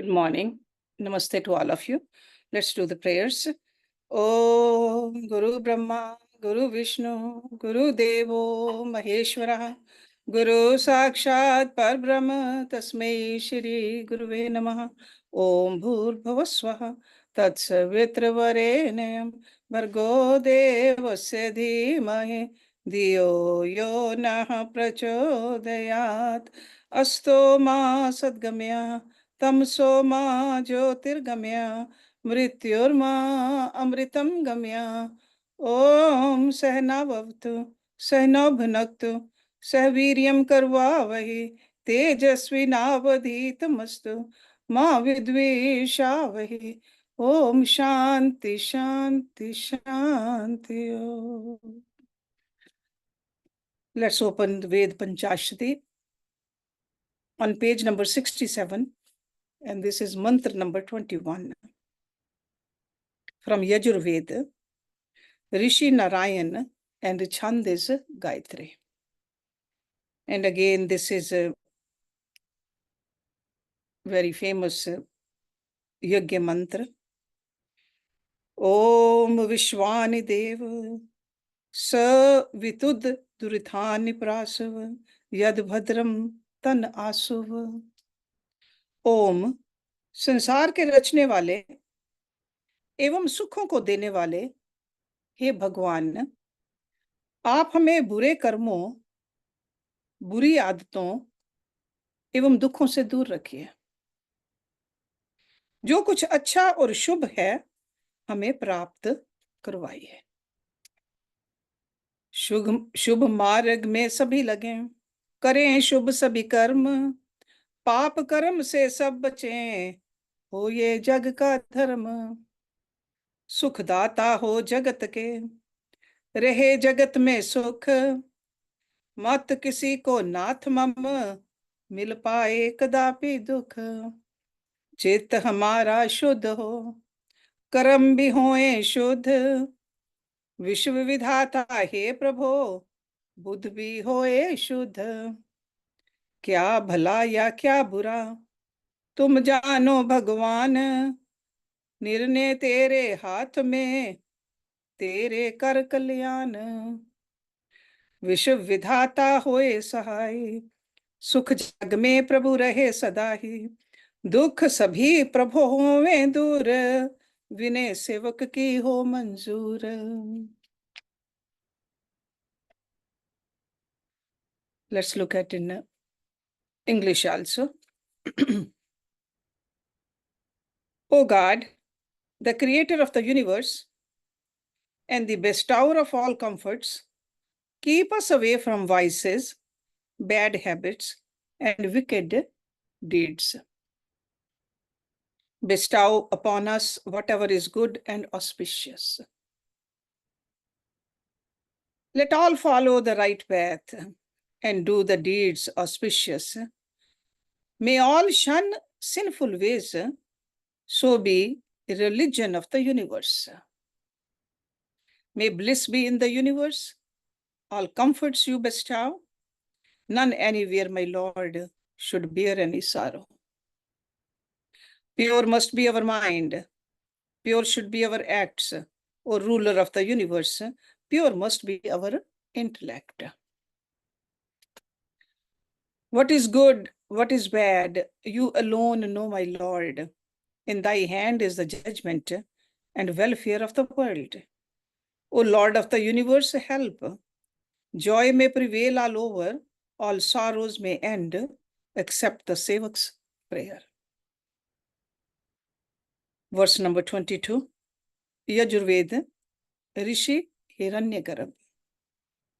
Good morning. Namaste to all of you. Let's do the prayers. Om Guru Brahma, Guru Vishnu, Guru Devo Maheshwara, Guru Sakshat Parbrahma, Tasmai Shri Guruve Namaha. Om Bhur Swaha, Tatsavitra Varenyam, Bhargo Devasya Dhimahi, Diyo Yo Nah Prachodayat, Asto Ma Sadgamya, तमसो मा ज्योतिर्गमय मृत्युर्मा अमृतं गमय। ओम सहनाववतु सहनौ भुनक्तु सह वीर्यं करवावहै तेजस्विनावधीतमस्तु मा विद्विषावहै। ओम शांति शांति शांति। Let's open the Ved Panchashti on page number 67. And this is mantra number 21 from Yajurveda, Rishi Narayan, and the chand is Gayatri. And again, this is a very famous Yajna mantra. Om Vishwani Dev Sa Vitud Durithani Prasav Yad Bhadram Tan Asuv. ओम संसार के रचने वाले एवं सुखों को देने वाले हे भगवान, आप हमें बुरे कर्मों, बुरी आदतों एवं दुखों से दूर रखिए। जो कुछ अच्छा और शुभ है हमें प्राप्त करवाइए। शुभ मार्ग में सभी लगे, करें शुभ सभी कर्म, पाप कर्म से सब बचें, हो ये जग का धर्म। सुखदाता हो जगत के, रहे जगत में सुख, मत किसी को नाथ मम, मिल पाए कदापि दुख। चित्त हमारा शुद्ध हो, कर्म भी होए शुद्ध, विश्व विधाता हे प्रभो, बुद्ध भी होए शुद्ध। क्या भला या क्या बुरा तुम जानो भगवान, निर्णय तेरे हाथ में, तेरे कर कल्याण। विश्व विधाता होए सहाय, सुख जग में प्रभु रहे सदा ही, दुख सभी प्रभु होवे दूर, विनय सेवक की हो मंजूर। Let's look at in English also. O God, the creator of the universe and the bestower of all comforts, keep us away from vices, bad habits, and wicked deeds. Bestow upon us whatever is good and auspicious. Let all follow the right path and do the deeds auspicious. May all shun sinful ways, so be the religion of the universe. May bliss be in the universe, all comforts you bestow, none anywhere, my Lord, should bear any sorrow. Pure must be our mind, pure should be our acts, O ruler of the universe, pure must be our intellect. What is good, what is bad, you alone know, my Lord. In thy hand is the judgment and welfare of the world. O Lord of the universe, help. Joy may prevail all over, all sorrows may end, except the Sevak's prayer. Verse number 22, Yajurveda, Rishi Hiranyagarbha,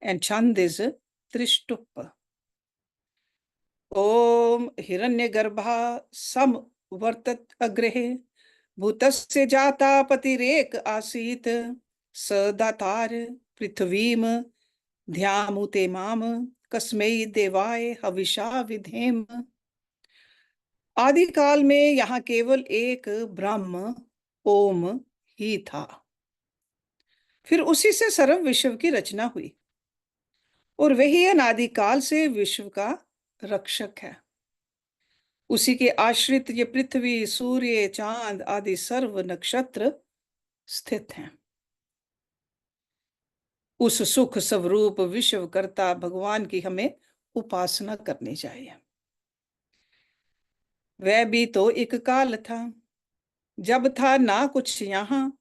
and chand is Trishtupa. Om Hiranyagarbha sam vartat agrehe, bhutasya jata patirek asit, sadatar prithvim ध्यामुते माम कस्मै देवाय हविषा विधेम। आदिकाल में यहाँ केवल एक ब्रह्म ओम ही था, फिर उसी से सर्व विश्व की रचना हुई, और वही अनादिकाल से विश्व का रक्षक है। उसी के आश्रित ये पृथ्वी, सूर्य, चांद आदि सर्व नक्षत्र स्थित हैं। उस सुख स्वरूप विश्वकर्ता भगवान की हमें उपासना करनी चाहिए। वह भी तो एक काल था जब था ना कुछ यहाँ,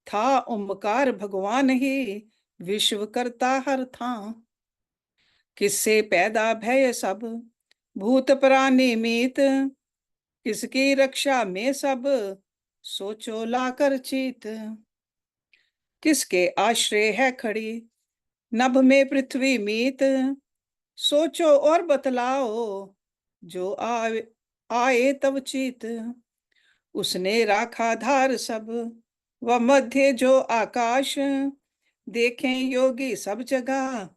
था ओमकार भगवान ही विश्वकर्ता हर था। किससे पैदा भय सब भूत प्राणी मीत, किसकी रक्षा में सब सोचो लाकर चीत। किसके आश्रय है खड़ी नभ में पृथ्वी मीत, सोचो और बतलाओ जो आए तब चीत। उसने राखा धार सब व मध्य जो आकाश, देखें योगी सब जगह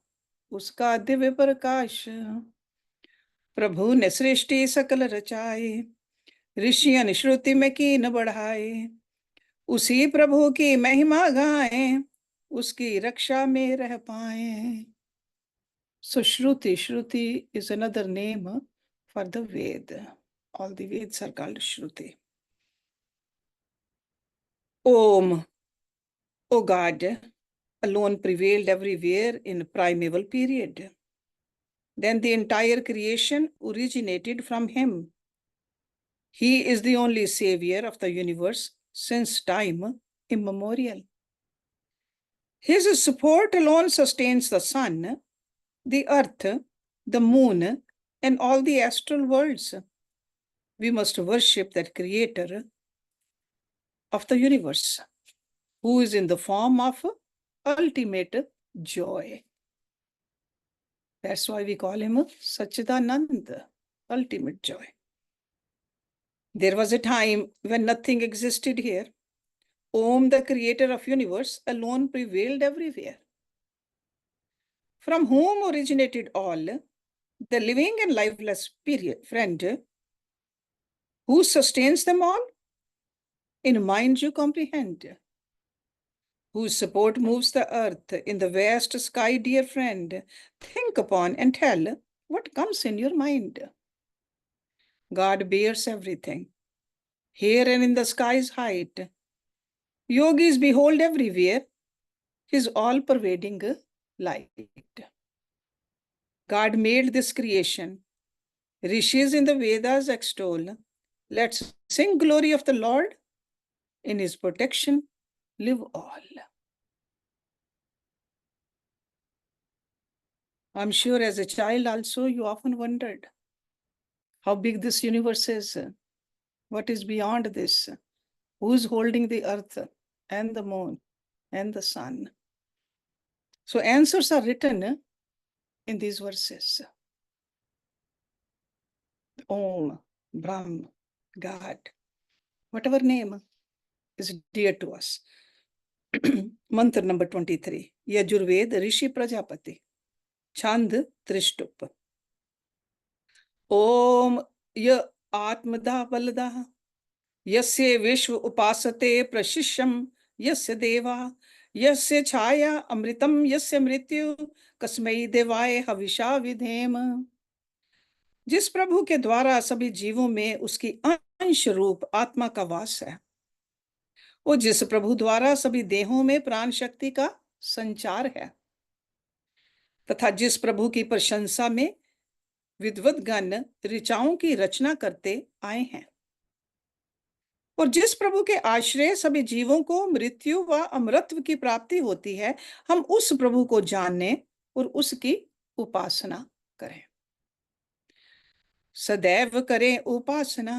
उसका दिव्य प्रकाश। प्रभु ने सृष्टि सकल रचाए, ऋषियन श्रुति में कीन बढ़ाए। उसी प्रभु की महिमा गाएं, उसकी रक्षा में रह पाए। So Shruti is another name for the Ved. All the Veds are called Shruti. Om, O God, alone prevailed everywhere in primeval period. Then the entire creation originated from him. He is the only savior of the universe since time immemorial. His support alone sustains the sun, the earth, the moon, and all the astral worlds. We must worship that creator of the universe, who is in the form of ultimate joy. That's why we call him Satchidanand, ultimate joy. There was a time when nothing existed here. Om, the creator of universe, alone prevailed everywhere. From whom originated all, the living and lifeless friend, who sustains them all? In mind you comprehend. Whose support moves the earth in the vast sky, dear friend. Think upon and tell what comes in your mind. God bears everything, here and in the sky's height. Yogis behold everywhere his all-pervading light. God made this creation. Rishis in the Vedas extol. Let's sing glory of the Lord. In his protection live all. I'm sure as a child also you often wondered how big this universe is. What is beyond this? Who's holding the earth and the moon and the sun? So answers are written in these verses. Om, Brahm, God, whatever name is dear to us. Mantra number 23. Yajurved Rishi Prajapati. Chand Trishtup. Om Ya Atmada Balada. यस्य विश्व उपासते प्रशिष्यम यस्य देवा यस्य छाया अमृतम यस्य मृत्यु कस्मै देवाय हविषा विधेम। जिस प्रभु के द्वारा सभी जीवों में उसकी अंश रूप आत्मा का वास है, वो जिस प्रभु द्वारा सभी देहों में प्राण शक्ति का संचार है, तथा जिस प्रभु की प्रशंसा में विद्वद्गण ऋचाओं की रचना करते आए हैं, और जिस प्रभु के आश्रय सभी जीवों को मृत्यु व अमरत्व की प्राप्ति होती है, हम उस प्रभु को जानने और उसकी उपासना करें। सदैव करें उपासना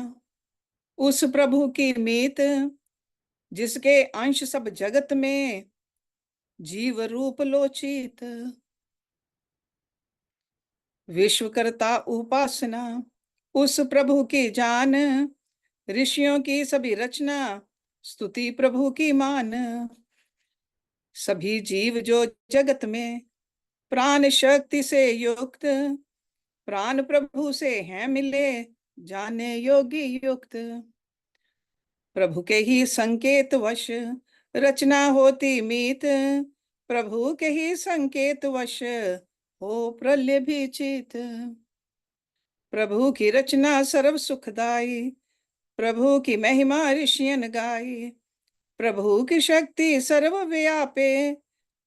उस प्रभु की मीत, जिसके अंश सब जगत में जीव रूप लोचित। विश्वकर्ता उपासना उस प्रभु की जान, ऋषियों की सभी रचना स्तुति प्रभु की मान। सभी जीव जो जगत में प्राण शक्ति से युक्त, प्राण प्रभु से हैं मिले जाने योगी युक्त। प्रभु के ही संकेत वश रचना होती मीत, प्रभु के ही संकेत वश हो प्रलय भी चित। प्रभु की रचना सर्व सुखदाई, प्रभु की महिमा ऋषियन गाई, प्रभु की शक्ति सर्व व्यापे,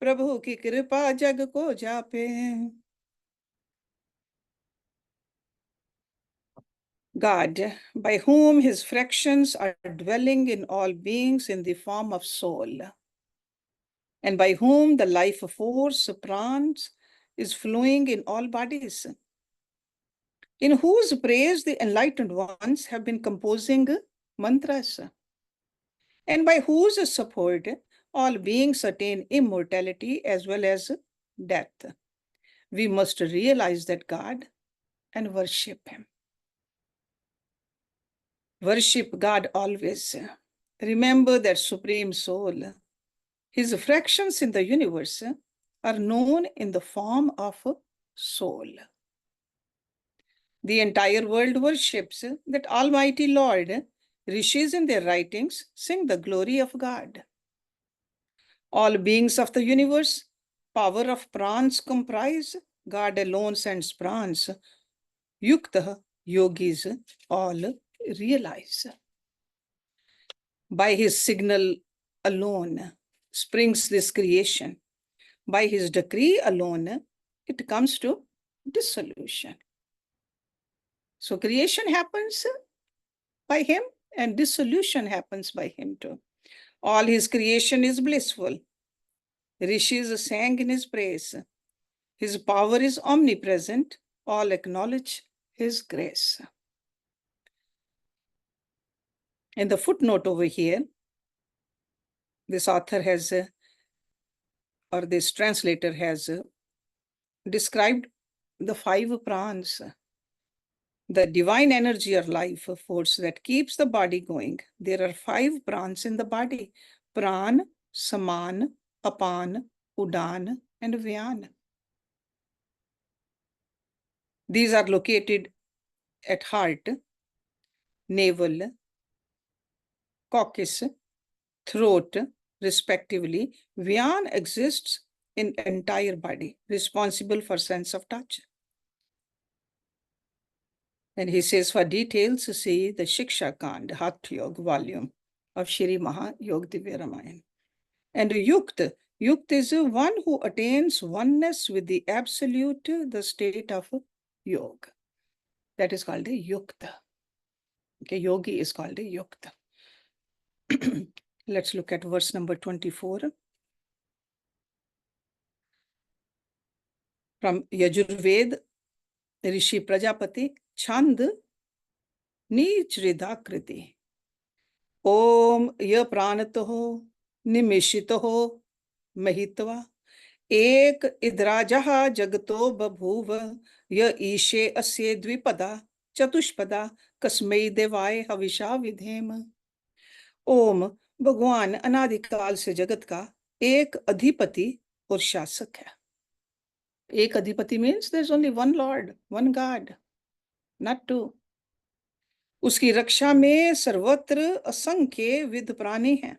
प्रभु की कृपा जग को जापे। God, by whom his fractions are dwelling in all beings in the form of soul, and by whom the life force, prans, is flowing in all bodies, in whose praise the enlightened ones have been composing mantras, and by whose support all beings attain immortality as well as death. We must realize that God and worship him. Worship God always. Remember that Supreme Soul. His fractions in the universe are known in the form of soul. The entire world worships that Almighty Lord. Rishis in their writings sing the glory of God. All beings of the universe, power of prans comprise. God alone sends prans. Yukta yogis all realize. By his signal alone springs this creation. By his decree alone, it comes to dissolution. So creation happens by him and dissolution happens by him too. All his creation is blissful. Rishis sang in his praise. His power is omnipresent. All acknowledge his grace. In the footnote over here, this author has, or this translator has described the 5 prans, the divine energy or life force that keeps the body going. There are 5 prans in the body: pran, saman, apan, udan, and vyan. These are located at heart, navel, caucus, throat, respectively. Vyan exists in entire body, responsible for sense of touch. And he says, for details, see the Shiksha Kand, Hatha Yoga volume of Shri Maha Yoga Divya Ramayana. And Yukt is one who attains oneness with the absolute, the state of yoga. That is called a yukta. Okay, yogi is called a yukta. Let's look at verse number 24. From Yajurved, Rishi Prajapati, Chand Nichridakriti. Om ya pranataho nimishitaho mahitva एक इद्राजः जगतो बभूव य ईशे अस्य द्विपदा चतुष्पदा कस्मै देवाय हविषा विधेम। ओम भगवान अनादिकाल से जगत का एक अधिपति और शासक है। एक अधिपति means there is only one lord, one god, not two. उसकी रक्षा में सर्वत्र असंख्य विध प्राणी हैं।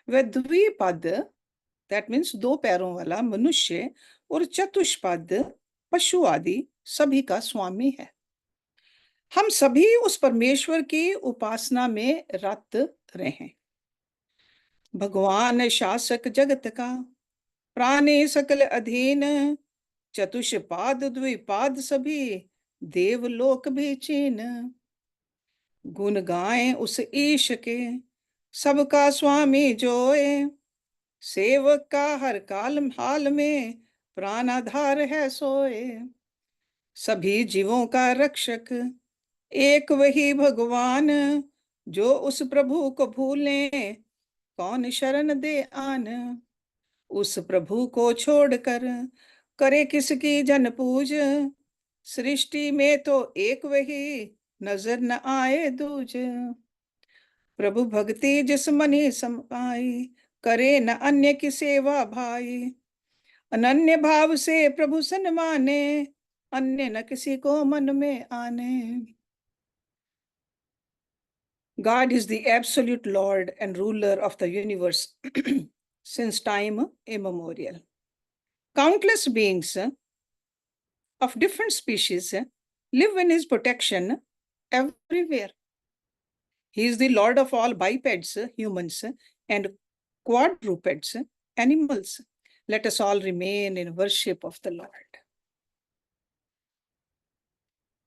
वह द्विपद, दैट मीन्स 2 पैरों वाला मनुष्य, और चतुष्पद पशु आदि सभी का स्वामी है। हम सभी उस परमेश्वर की उपासना में रत रहें। भगवान शासक जगत का, प्राणी सकल अधीन, चतुष्पाद द्विपाद सभी देवलोक भी चीन। गुण गाएं उस ईश के, सबका स्वामी जोए, सेवक का हर काल हाल में प्राणाधार है सोए। सभी जीवों का रक्षक एक वही भगवान, जो उस प्रभु को भूले कौन शरण दे आन। उस प्रभु को छोड़कर करे किसकी जन पूज, सृष्टि में तो एक वही नजर न आए दूज। प्रभु भक्ति जिस मनि समाई, करे न अन्य की सेवा भाई। अनन्य भाव से प्रभु सन्माने, अन्य न किसी को मन में आने। God is the absolute Lord and ruler of the universe since time immemorial. Countless beings of different species live in his protection everywhere. He is the Lord of all bipeds, humans, and quadrupeds, animals. Let us all remain in worship of the Lord.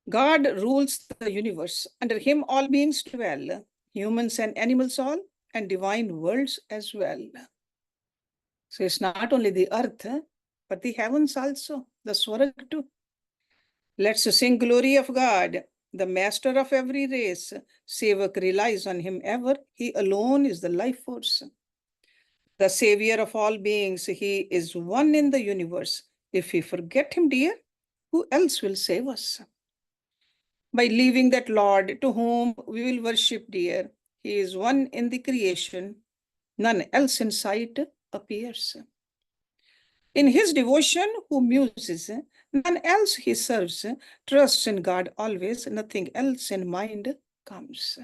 God rules the universe. Under him all beings dwell, humans and animals all, and divine worlds as well. So it's not only the earth, but the heavens also, the Swarg too. Let's sing glory of God, the master of every race. Sevak relies on him ever. He alone is the life force. The savior of all beings, he is one in the universe. If we forget him, dear, who else will save us? By leaving that Lord to whom we will worship, dear, he is one in the creation. None else in sight appears. In his devotion, who muses, none else he serves, trusts in God always, nothing else in mind comes.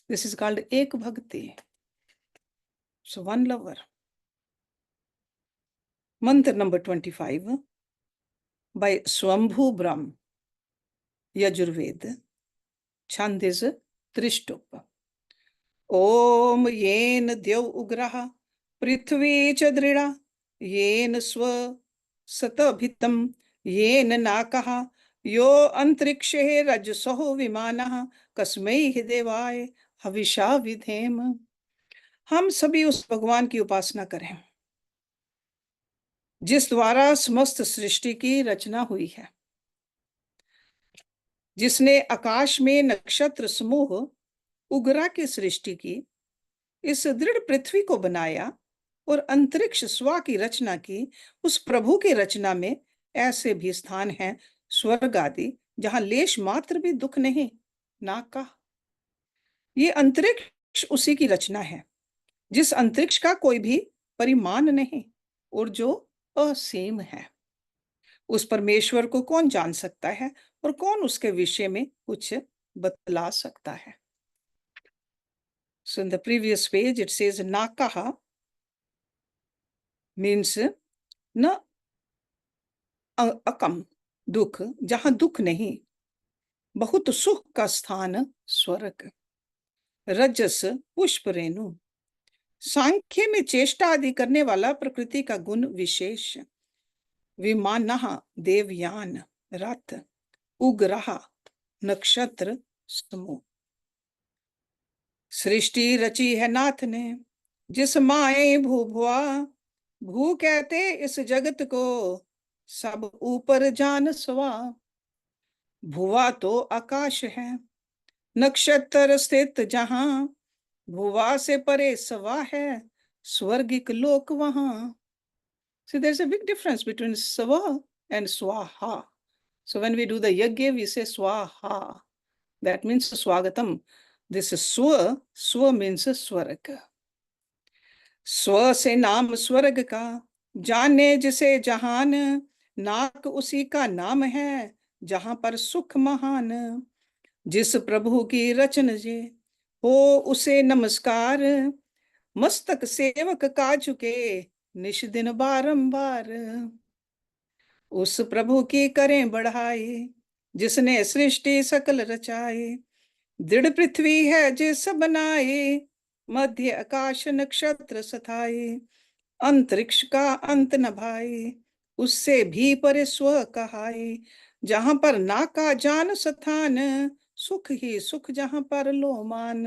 This is called Ek Bhakti. So one lover. Mantra number 25 by Swambhu Brahm, Yajurved. Chand is Trishtup. Om yen dev ugraha prithvi च दृढ़ा येन स्व सतभितं येन नाकः यो अंतरिक्षे रजसो विमानः कस्मै हि देवाय हविषा विधेम. हम सभी उस भगवान की उपासना करें जिस द्वारा समस्त सृष्टि की रचना हुई है, जिसने आकाश में नक्षत्र समूह उग्रा की सृष्टि की, इस दृढ़ पृथ्वी को बनाया और अंतरिक्ष स्वा की रचना की. उस प्रभु की रचना में ऐसे भी स्थान हैं स्वर्ग आदि जहां लेश मात्र भी दुख नहीं, ना का. ये अंतरिक्ष उसी की रचना है जिस अंतरिक्ष का कोई भी परिमाण नहीं और जो असीम है. उस परमेश्वर को कौन जान सकता है और कौन उसके विषय में कुछ बतला सकता है. So in the previous page it says Nakaha means न अकम, दुख, जहां दुख नहीं, बहुत सुख का स्थान स्वर्ग. रजस पुष्प रेणु, सांख्य में चेष्टा आदि करने वाला प्रकृति का गुण विशेष. विमानः देवयान रथ, उग्रह नक्षत्र समूह. सृष्टि रची है नाथ ने जिस माए भूभुआ, भू कहते इस जगत को सब ऊपर जान स्वा. भुवा तो आकाश है, नक्षत्र स्थित जहां, भुवा से परे स्वा है, स्वर्गिक लोक वहां. So there's a big difference between swa and swaha. So when we do the yajna, we say swaha. That means swagatam. This is swa means swarg. स्व से नाम स्वर्ग का, जाने जिसे जहान, नाक उसी का नाम है जहां पर सुख महान. जिस प्रभु की रचन जे हो उसे नमस्कार, मस्तक सेवक का झुके निश दिन बारंबार. उस प्रभु की करें बढ़ाई जिसने सृष्टि सकल रचाई. दृढ़ पृथ्वी है जिस बनाए, मध्य आकाश नक्षत्र सथाए. अंतरिक्ष का अंत न भाई, उससे भी परे स्व कहाई. जहां पर ना का जान स्थान, सुख ही सुख जहां पर लो मान.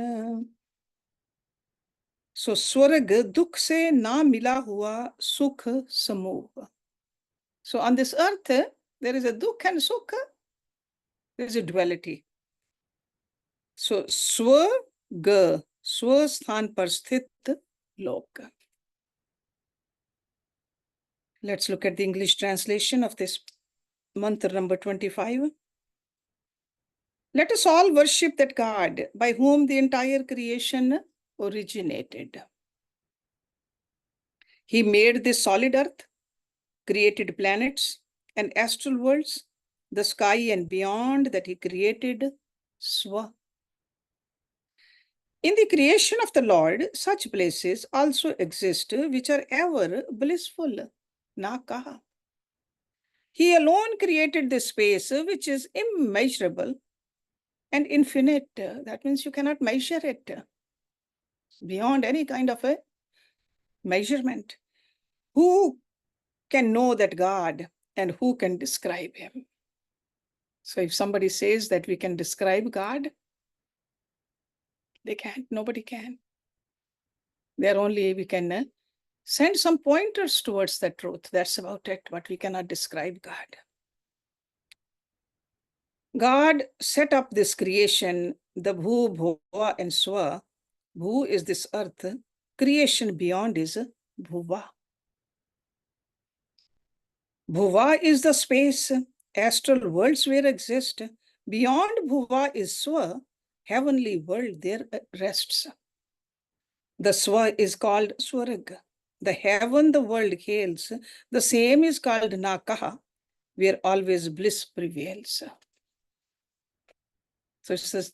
सो स्वर्ग दुख से ना मिला हुआ सुख समूह. So on this earth there is a dukh and sukha, there is a duality. So स्वर्ग, स्व स्थान पर स्थित लोक. Let's look at the English translation of this mantra number 25. Let us all worship that God by whom the entire creation originated. He made this solid earth, created planets and astral worlds, the sky and beyond that he created Swa. In the creation of the Lord, such places also exist which are ever blissful. Na kaha. He alone created this space which is immeasurable and infinite. That means you cannot measure it beyond any kind of a measurement. Who can know that God and who can describe him? So if somebody says that we can describe God, they can't, nobody can. They're only, we can send some pointers towards the truth. That's about it, but we cannot describe God. God set up this creation, the Bhu, Bhuva, and Swa. Bhu is this earth. Creation beyond is Bhuva. Bhuva is the space, astral worlds where exist. Beyond Bhuva is Swa, heavenly world there rests. The Swa is called Swarga. The heaven the world hails, the same is called Nakaha, where always bliss prevails. So it says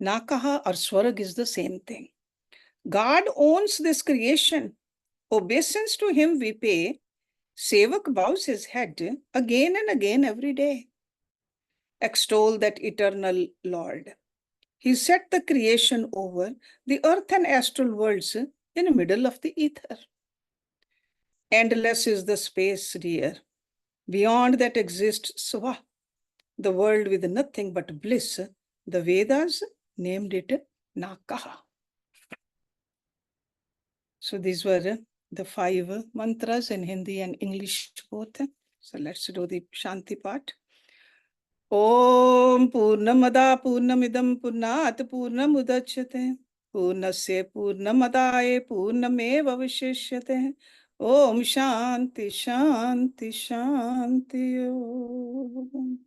Nakaha or Swarg is the same thing. God owns this creation. Obeisance to him we pay. Sevak bows his head again and again every day. Extol that eternal Lord. He set the creation over the earth and astral worlds in the middle of the ether. Endless is the space, dear. Beyond that exists Swa, the world with nothing but bliss. The Vedas named it Nakaha. So these were the 5 mantras in Hindi and English both. So let's do the Shanti part. Om Purnamada Purnamidam Purnat Purnamudachyate Purnasya Purnamadaye Purnameva Vishishyate. Om Shanti Shanti Shanti Om.